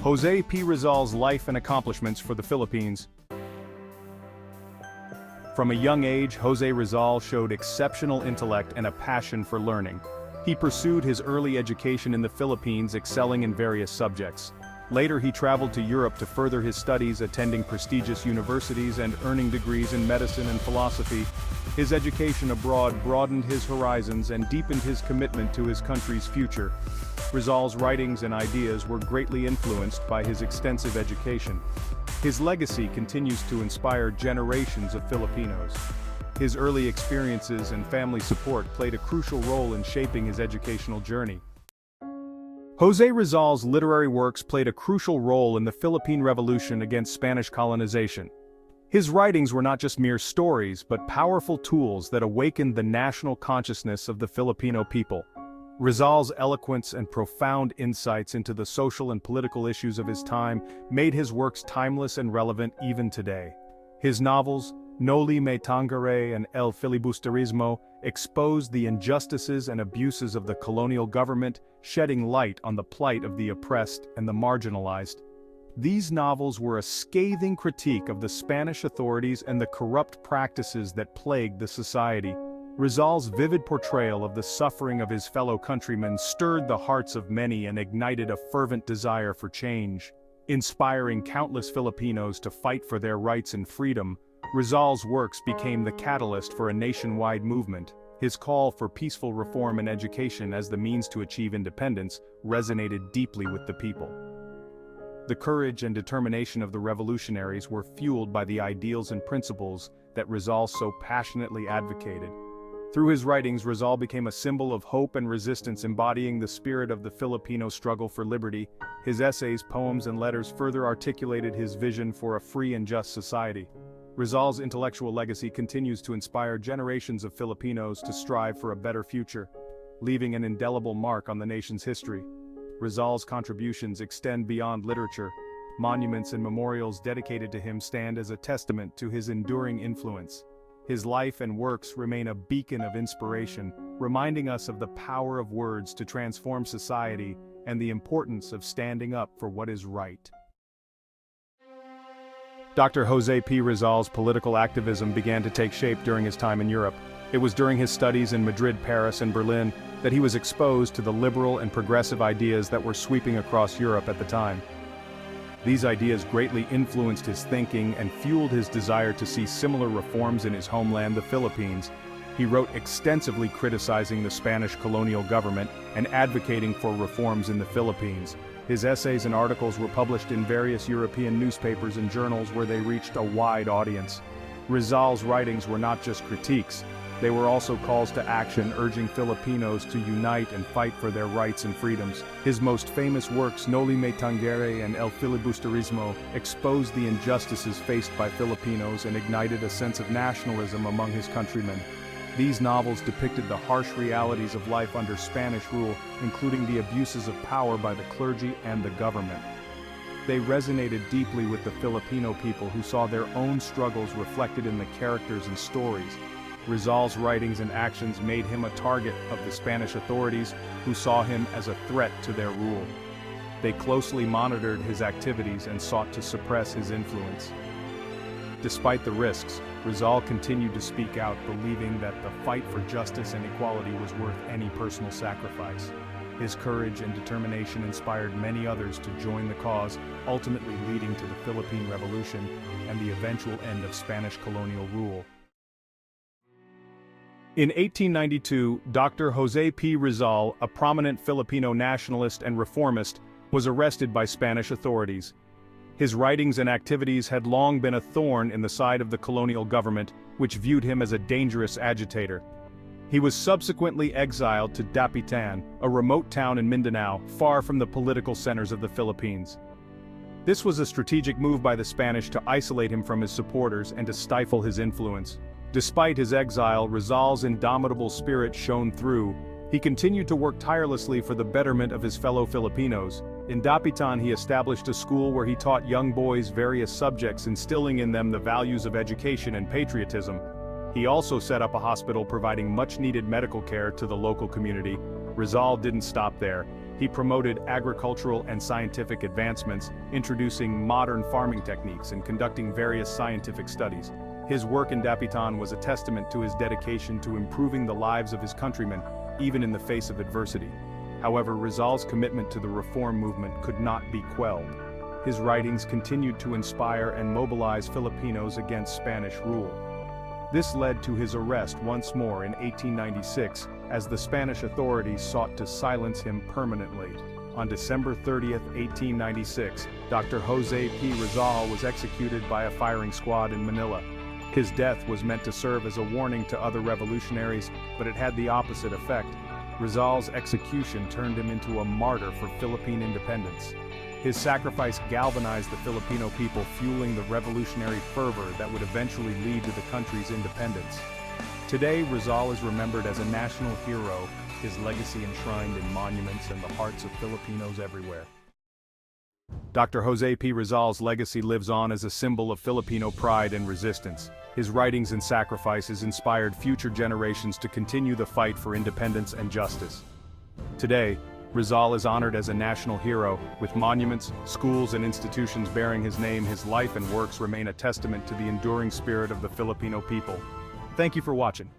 Jose P. Rizal's life and accomplishments for the Philippines. From a young age, Jose Rizal showed exceptional intellect and a passion for learning. He pursued his early education in the Philippines, excelling in various subjects. Later he traveled to Europe to further his studies, attending prestigious universities and earning degrees in medicine and philosophy. His education abroad broadened his horizons and deepened his commitment to his country's future. Rizal's writings and ideas were greatly influenced by his extensive education. His legacy continues to inspire generations of Filipinos. His early experiences and family support played a crucial role in shaping his educational journey. Jose Rizal's literary works played a crucial role in the Philippine Revolution against Spanish colonization. His writings were not just mere stories, but powerful tools that awakened the national consciousness of the Filipino people. Rizal's eloquence and profound insights into the social and political issues of his time made his works timeless and relevant even today. His novels, Noli Me Tangere and Filibusterismo, exposed the injustices and abuses of the colonial government, shedding light on the plight of the oppressed and the marginalized. These novels were a scathing critique of the Spanish authorities and the corrupt practices that plagued the society. Rizal's vivid portrayal of the suffering of his fellow countrymen stirred the hearts of many and ignited a fervent desire for change. Inspiring countless Filipinos to fight for their rights and freedom, Rizal's works became the catalyst for a nationwide movement. His call for peaceful reform and education as the means to achieve independence resonated deeply with the people. The courage and determination of the revolutionaries were fueled by the ideals and principles that Rizal so passionately advocated. Through his writings, Rizal became a symbol of hope and resistance, embodying the spirit of the Filipino struggle for liberty. His essays, poems, and letters further articulated his vision for a free and just society. Rizal's intellectual legacy continues to inspire generations of Filipinos to strive for a better future, leaving an indelible mark on the nation's history. Rizal's contributions extend beyond literature. Monuments and memorials dedicated to him stand as a testament to his enduring influence. His life and works remain a beacon of inspiration, reminding us of the power of words to transform society and the importance of standing up for what is right. Dr. Jose P. Rizal's political activism began to take shape during his time in Europe. It was during his studies in Madrid, Paris, and Berlin that he was exposed to the liberal and progressive ideas that were sweeping across Europe at the time. These ideas greatly influenced his thinking and fueled his desire to see similar reforms in his homeland, the Philippines. He wrote extensively criticizing the Spanish colonial government and advocating for reforms in the Philippines. His essays and articles were published in various European newspapers and journals where they reached a wide audience. Rizal's writings were not just critiques, they were also calls to action, urging Filipinos to unite and fight for their rights and freedoms. His most famous works, Noli Me Tangere and Filibusterismo, exposed the injustices faced by Filipinos and ignited a sense of nationalism among his countrymen. These novels depicted the harsh realities of life under Spanish rule, including the abuses of power by the clergy and the government. They resonated deeply with the Filipino people who saw their own struggles reflected in the characters and stories. Rizal's writings and actions made him a target of the Spanish authorities, who saw him as a threat to their rule. They closely monitored his activities and sought to suppress his influence. Despite the risks, Rizal continued to speak out, believing that the fight for justice and equality was worth any personal sacrifice. His courage and determination inspired many others to join the cause, ultimately leading to the Philippine Revolution and the eventual end of Spanish colonial rule. In 1892, Dr. Jose P. Rizal, a prominent Filipino nationalist and reformist, was arrested by Spanish authorities. His writings and activities had long been a thorn in the side of the colonial government, which viewed him as a dangerous agitator. He was subsequently exiled to Dapitan, a remote town in Mindanao, far from the political centers of the Philippines. This was a strategic move by the Spanish to isolate him from his supporters and to stifle his influence. Despite his exile, Rizal's indomitable spirit shone through. He continued to work tirelessly for the betterment of his fellow Filipinos. In Dapitan, he established a school where he taught young boys various subjects, instilling in them the values of education and patriotism. He also set up a hospital providing much-needed medical care to the local community. Rizal didn't stop there. He promoted agricultural and scientific advancements, introducing modern farming techniques and conducting various scientific studies. His work in Dapitan was a testament to his dedication to improving the lives of his countrymen, even in the face of adversity. However, Rizal's commitment to the reform movement could not be quelled. His writings continued to inspire and mobilize Filipinos against Spanish rule. This led to his arrest once more in 1896, as the Spanish authorities sought to silence him permanently. On December 30, 1896, Dr. Jose P. Rizal was executed by a firing squad in Manila. His death was meant to serve as a warning to other revolutionaries, but it had the opposite effect. Rizal's execution turned him into a martyr for Philippine independence. His sacrifice galvanized the Filipino people, fueling the revolutionary fervor that would eventually lead to the country's independence. Today, Rizal is remembered as a national hero, his legacy enshrined in monuments in the hearts of Filipinos everywhere. Dr. Jose P. Rizal's legacy lives on as a symbol of Filipino pride and resistance. His writings and sacrifices inspired future generations to continue the fight for independence and justice. Today, Rizal is honored as a national hero, with monuments, schools, and institutions bearing his name. His life and works remain a testament to the enduring spirit of the Filipino people. Thank you for watching.